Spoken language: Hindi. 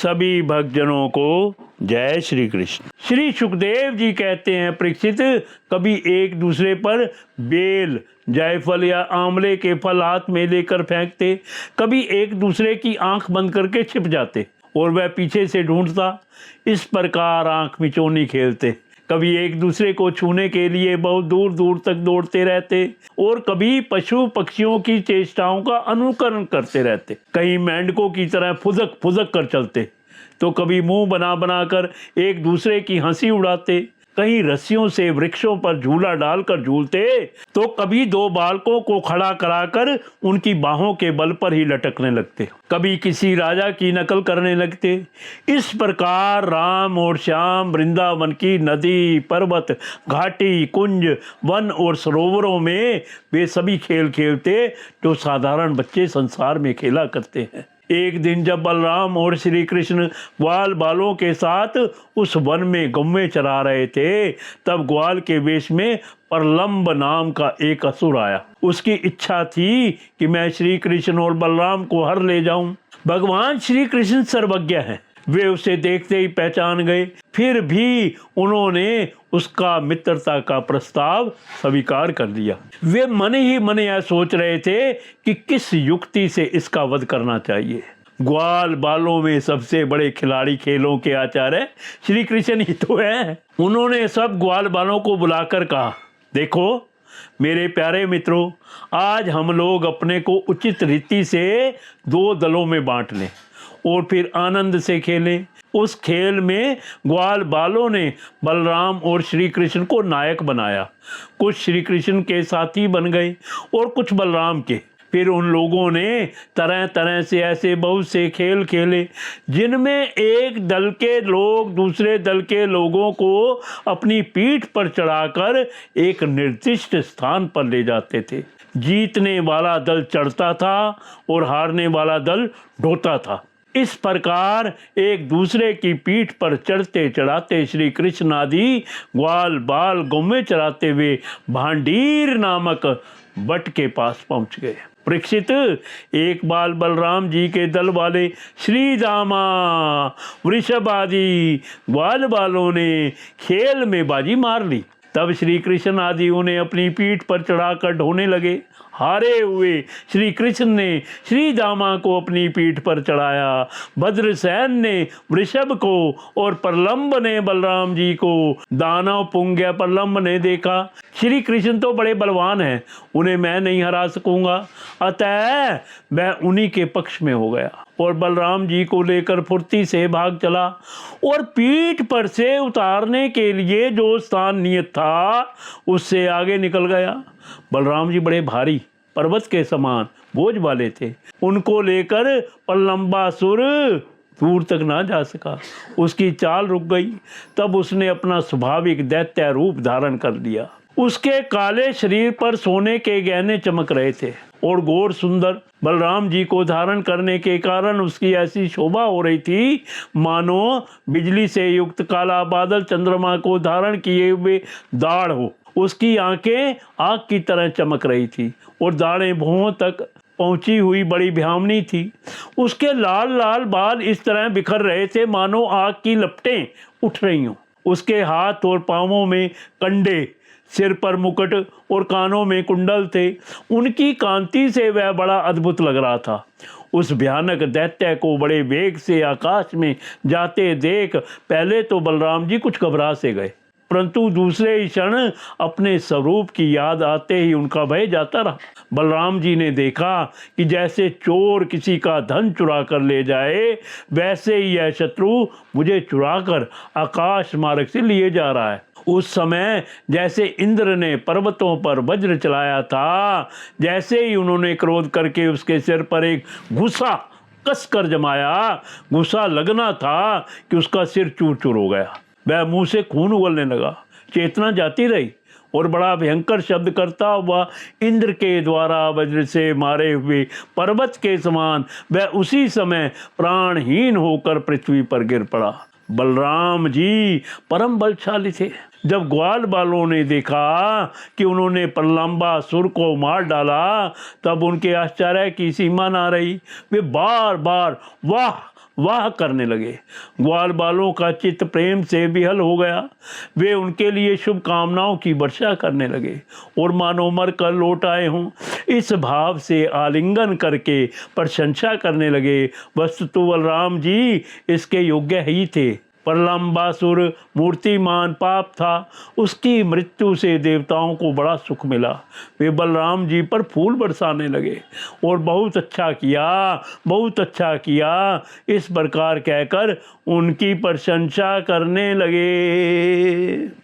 सभी भक्तजनों को जय श्री कृष्ण। श्री सुखदेव जी कहते हैं, परीक्षित, कभी एक दूसरे पर बेल, जायफल या आंवले के फल हाथ में लेकर फेंकते, कभी एक दूसरे की आंख बंद करके छिप जाते और वह पीछे से ढूंढता। इस प्रकार आंख मिचौनी खेलते। कभी एक दूसरे को छूने के लिए बहुत दूर दूर तक दौड़ते रहते और कभी पशु पक्षियों की चेष्टाओं का अनुकरण करते रहते। कहीं मेंढकों की तरह फुदक फुदक कर चलते, तो कभी मुंह बना बना कर एक दूसरे की हंसी उड़ाते। कहीं रस्सियों से वृक्षों पर झूला डालकर झूलते, तो कभी दो बालकों को खड़ा कराकर उनकी बाहों के बल पर ही लटकने लगते। कभी किसी राजा की नकल करने लगते। इस प्रकार राम और श्याम वृंदावन की नदी, पर्वत, घाटी, कुंज, वन और सरोवरों में वे सभी खेल खेलते जो साधारण बच्चे संसार में खेला करते हैं। एक दिन जब बलराम और श्री कृष्ण ग्वाल बालों के साथ उस वन में गौवें चरा रहे थे, तब ग्वाल के वेश में प्रलंब नाम का एक असुर आया। उसकी इच्छा थी कि मैं श्री कृष्ण और बलराम को हर ले जाऊं। भगवान श्री कृष्ण सर्वज्ञ हैं, वे उसे देखते ही पहचान गए। फिर भी उन्होंने उसका मित्रता का प्रस्ताव स्वीकार कर लिया। वे मन ही मन यह सोच रहे थे कि किस युक्ति से इसका वध करना चाहिए। ग्वाल बालों में सबसे बड़े खिलाड़ी, खेलों के आचार्य श्री कृष्ण ही तो हैं। उन्होंने सब ग्वाल बालों को बुलाकर कहा, देखो मेरे प्यारे मित्रों, आज हम लोग अपने को उचित रीति से दो दलों में बांट लें और फिर आनंद से खेलें। उस खेल में ग्वाल बालों ने बलराम और श्री कृष्ण को नायक बनाया। कुछ श्री कृष्ण के साथी बन गए और कुछ बलराम के। फिर उन लोगों ने तरह तरह से ऐसे बहुत से खेल खेले जिनमें एक दल के लोग दूसरे दल के लोगों को अपनी पीठ पर चढ़ाकर एक निर्दिष्ट स्थान पर ले जाते थे। जीतने वाला दल चढ़ता था और हारने वाला दल ढोता था। इस प्रकार एक दूसरे की पीठ पर चढ़ते चढ़ाते श्री कृष्ण आदि ग्वाल बाल गौवें चराते हुए भांडीर नामक बट के पास पहुंच गए। परीक्षित, एक बाल बलराम जी के दल वाले श्री दामा, वृषभ आदि ग्वाल बालों ने खेल में बाजी मार ली। तब श्री कृष्ण आदि उन्हें अपनी पीठ पर चढ़ाकर ढोने लगे। हारे हुए श्री कृष्ण ने श्री दामा को अपनी पीठ पर चढ़ाया, भद्रसेन ने वृषभ को और प्रलंब ने बलराम जी को। दानव पुंग्य प्रलंब ने देखा श्री कृष्ण तो बड़े बलवान हैं, उन्हें मैं नहीं हरा सकूंगा, अतः मैं उन्हीं के पक्ष में हो गया और बलराम जी को लेकर फुर्ती से भाग चला और पीठ पर से उतारने के लिए जो स्थान नियत था उससे आगे निकल गया। बलराम जी बड़े भारी पर्वत के समान बोझ वाले थे, उनको लेकर प्रलंबासुर दूर तक ना जा सका। उसकी चाल रुक गई। तब उसने अपना स्वाभाविक दैत्य रूप धारण कर लिया। उसके काले शरीर पर सोने के गहने चमक रहे थे और गौर सुंदर बलराम जी को धारण करने के कारण उसकी ऐसी शोभा हो रही थी मानो बिजली से युक्त काला बादल चंद्रमा को धारण किए हुए दाढ़ हो। उसकी आंखें आग की तरह चमक रही थी और दाढ़ें भौहों तक पहुंची हुई बड़ी भयावनी थी। उसके लाल लाल बाल इस तरह बिखर रहे थे मानो आग की लपटें उठ रही हों। उसके हाथ और पांवों में कंडे, सिर पर मुकुट और कानों में कुंडल थे। उनकी कांति से वह बड़ा अद्भुत लग रहा था। उस भयानक दैत्य को बड़े वेग से आकाश में जाते देख पहले तो बलराम जी कुछ घबरा से गए, परंतु दूसरे ही क्षण अपने स्वरूप की याद आते ही उनका भय जाता रहा। बलराम जी ने देखा कि जैसे चोर किसी का धन चुरा कर ले जाए, वैसे ही यह शत्रु मुझे चुराकर आकाश मार्ग से लिए जा रहा है। उस समय जैसे इंद्र ने पर्वतों पर वज्र चलाया था, जैसे ही उन्होंने क्रोध करके उसके सिर पर एक घुसा कसकर जमाया, घुसा लगना था कि उसका सिर चूर चूर हो गया। वह मुंह से खून उगलने लगा, चेतना जाती रही और बड़ा भयंकर शब्द करता हुआ इंद्र के द्वारा वज्र से मारे हुए पर्वत के समान वह उसी समय प्राणहीन होकर पृथ्वी पर गिर पड़ा। बलराम जी परम बलशाली थे। जब ग्वाल बालों ने देखा कि उन्होंने प्रलंबासुर को मार डाला, तब उनके आश्चर्य की सीमा ना रही। वे बार बार वाह वाह करने लगे। ग्वाल बालों का चित्त प्रेम से विहल हो गया। वे उनके लिए शुभकामनाओं की वर्षा करने लगे और मानो मर कर लौट आए हों इस भाव से आलिंगन करके प्रशंसा करने लगे। वस्तुतः बलराम जी इसके योग्य ही थे। प्रलंबासुर मूर्तिमान पाप था, उसकी मृत्यु से देवताओं को बड़ा सुख मिला। वे बलराम जी पर फूल बरसाने लगे और बहुत अच्छा किया, बहुत अच्छा किया इस प्रकार कहकर उनकी प्रशंसा करने लगे।